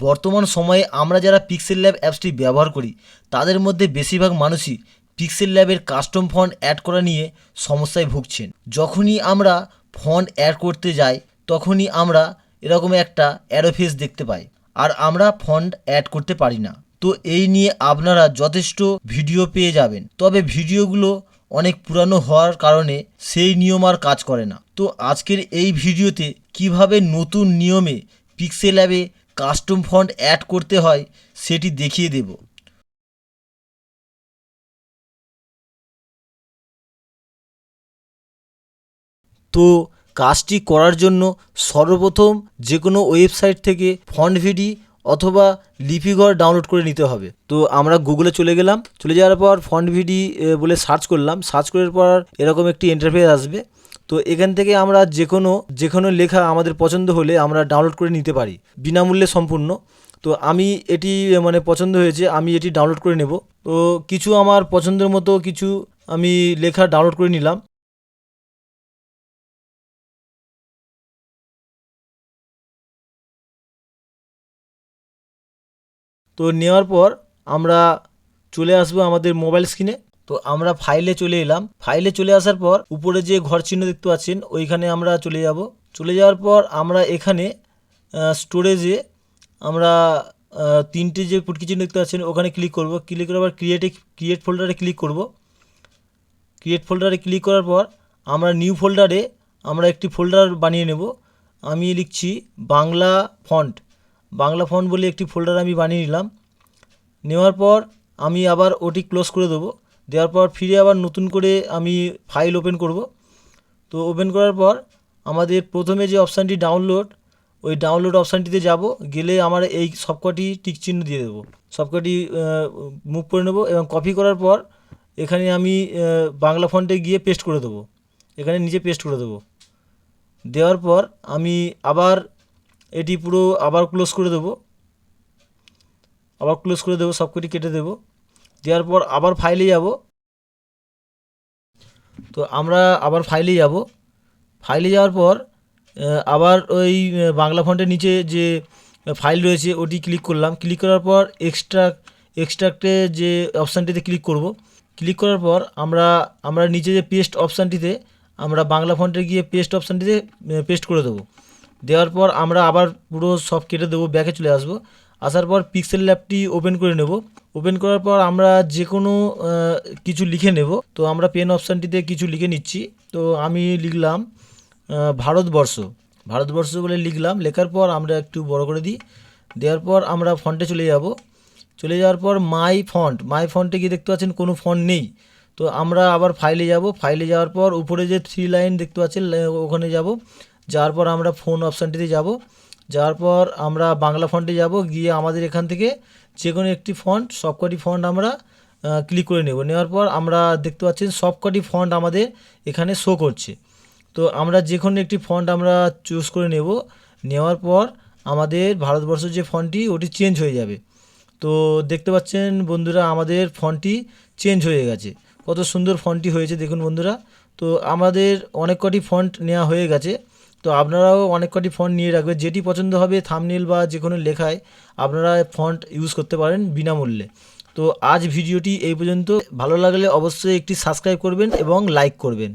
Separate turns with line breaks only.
বর্তমান সময়ে আমরা যারা পিক্সেল ল্যাব অ্যাপসটি ব্যবহার করি তাদের মধ্যে বেশিরভাগ মানুষই পিক্সেল ল্যাবের কাস্টম ফন্ট অ্যাড করা নিয়ে সমস্যায় ভুগছেন। যখনই আমরা ফন্ট অ্যাড করতে যাই তখনই আমরা এরকম একটা অ্যারোফেস দেখতে পাই, আর আমরা ফন্ট অ্যাড করতে পারি না। তো এই নিয়ে আপনারা যথেষ্ট ভিডিও পেয়ে যাবেন, তবে ভিডিওগুলো অনেক পুরানো হওয়ার কারণে সেই নিয়ম আর কাজ করে না। তো আজকের এই ভিডিওতে কিভাবে নতুন নিয়মে পিক্সেল ল্যাবে কাস্টম ফন্ট অ্যাড করতে হয় সেটি দেখিয়ে দেব। তো কাজটি করার জন্য সর্বপ্রথম যে কোনো ওয়েবসাইট থেকে ফন্ট ভিডি অথবা লিপিঘর ডাউনলোড করে নিতে হবে। তো আমরা গুগলে চলে গেলাম, চলে যাওয়ার পর ফন্ট ভিডি বলে সার্চ করলাম। সার্চ করার পর এরকম একটি ইন্টারফেস আসবে। তো এখান থেকে আমরা যে কোনো লেখা আমাদের পছন্দ হলে আমরা ডাউনলোড করে নিতে পারি বিনামূল্যে সম্পূর্ণ। তো আমি এটি পছন্দ হয়েছে, আমি এটি ডাউনলোড করে নেব। তো কিছু আমার পছন্দের মতো কিছু আমি লেখা ডাউনলোড করে নিলাম। তো নেওয়ার পর আমরা চলে আসবো আমাদের মোবাইল স্ক্রিনে। তো আমরা ফাইলে চলে এলাম। ফাইলে চলে আসার পর উপরে যে ঘর চিহ্ন দেখতে পাচ্ছেন ওইখানে আমরা চলে যাব। চলে যাওয়ার পর আমরা এখানে স্টোরেজে আমরা তিনটে যে ফুটকি চিহ্ন দেখতে পাচ্ছেন ওখানে ক্লিক করব। ক্লিক করার পর ক্রিয়েট ফোল্ডারে ক্লিক করব। ক্রিয়েট ফোল্ডারে ক্লিক করার পর আমরা নিউ ফোল্ডারে আমরা একটি ফোল্ডার বানিয়ে নেব। আমি লিখছি বাংলা ফন্ট। বাংলা ফন্ট বলে একটি ফোল্ডার আমি বানিয়ে নিলাম। নেওয়ার পর আমি আবার ওটি ক্লোজ করে দেবো। দেওয়ার পর ফিরে আবার নতুন করে আমি ফাইল ওপেন করব। তো ওপেন করার পর আমাদের প্রথমে যে অপশানটি ডাউনলোড, ওই ডাউনলোড অপশানটিতে যাব। গেলে আমার এই সবকটি টিক চিহ্ন দিয়ে দেবো, সবকটি মুভ করে নেব এবং কপি করার পর এখানে আমি বাংলা ফন্টে গিয়ে পেস্ট করে দেবো। এখানে নিচে পেস্ট করে দেবো। দেওয়ার পর আমি আবার এটি পুরো আবার ক্লোজ করে দেবো। সবকটি কেটে দেবো। দেওয়ার পর আবার ফাইলে যাব। তো আমরা আবার ফাইলে যাব। ফাইলে যাওয়ার পর আবার ওই বাংলা ফন্টের নিচে যে ফাইল রয়েছে ওটি ক্লিক করলাম। ক্লিক করার পর এক্সট্রাক্টে যে অপশানটিতে ক্লিক করব। ক্লিক করার পর আমরা নিচে যে পেস্ট অপশানটিতে আমরা বাংলা ফন্টে গিয়ে পেস্ট অপশানটিতে পেস্ট করে দেবো। দেওয়ার পর আমরা আবার পুরো সব কেটে দেবো, ব্যাকে চলে আসবো। আসার পর পিক্সেল ল্যাবটি ওপেন করে নেব। ওপেন করার পর আমরা যে কোনো কিছু লিখে নেব। তো আমরা পেন অপশানটিতে কিছু লিখে নিচ্ছি। তো আমি লিখলাম ভারতবর্ষ। ভারতবর্ষ বলে লিখলাম। লেখার পর আমরা একটু বড় করে দিই। দেওয়ার পর আমরা ফন্টে চলে যাব। চলে যাওয়ার পর মাই ফন্টে গিয়ে দেখতে পাচ্ছেন কোনো ফন্ট নেই। তো আমরা আবার ফাইলে যাব। ফাইলে যাওয়ার পর উপরে যে 3 লাইন দেখতে পাচ্ছেন ওখানে যাব। যাওয়ার পর আমরা ফোন অপশানটিতে যাব। যাওয়ার পর আমরা বাংলা ফন্টে যাব। গিয়ে আমাদের এখান থেকে যে কোনো একটি ফন্ট, সবকটি ফন্ট আমরা ক্লিক করে নেব। নেওয়ার পর আমরা দেখতে পাচ্ছেন সবকটি ফন্ট আমাদের এখানে শো করছে। তো আমরা যে কোনো একটি ফন্ট আমরা চুজ করে নেব। নেওয়ার পর আমাদের ভারতবর্ষের যে ফন্টটি ওটি চেঞ্জ হয়ে যাবে। তো দেখতে পাচ্ছেন বন্ধুরা আমাদের ফন্টটি চেঞ্জ হয়ে গেছে। কত সুন্দর ফন্টটি হয়েছে দেখুন বন্ধুরা। তো আমাদের অনেক কটি ফন্ট নেওয়া হয়ে গেছে। তো আপনারাও অনেক কটি ফন্ট নিয়ে রাখবেন, যেটি পছন্দ হবে থাম্বনেল বা যে কোনো লেখায় আপনারা ফন্ট ইউজ করতে পারেন বিনামূল্যে। তো আজ ভিডিওটি এই পর্যন্ত। ভালো লাগলে অবশ্যই একটি সাবস্ক্রাইব করবেন এবং লাইক করবেন।